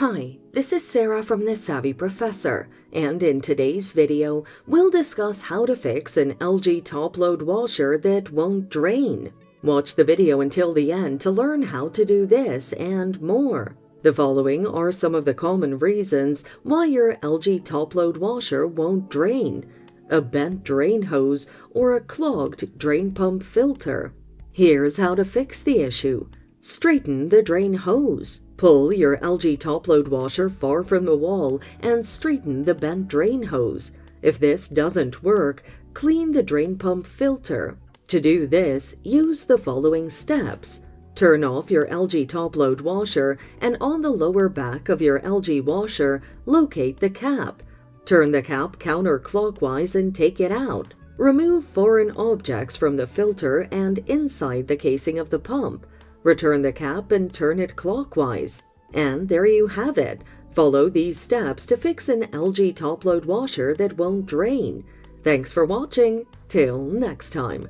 Hi, this is Sarah from The Savvy Professor, and in today's video, we'll discuss how to fix an LG top-load washer that won't drain. Watch the video until the end to learn how to do this and more. The following are some of the common reasons why your LG top-load washer won't drain: a bent drain hose or a clogged drain pump filter. Here's how to fix the issue. Straighten the drain hose. Pull your LG top-load washer far from the wall and straighten the bent drain hose. If this doesn't work, clean the drain pump filter. To do this, use the following steps. Turn off your LG top-load washer, and on the lower back of your LG washer, locate the cap. Turn the cap counterclockwise and take it out. Remove foreign objects from the filter and inside the casing of the pump. Return the cap and turn it clockwise. And there you have it. Follow these steps to fix an LG top-load washer that won't drain. Thanks for watching. Till next time.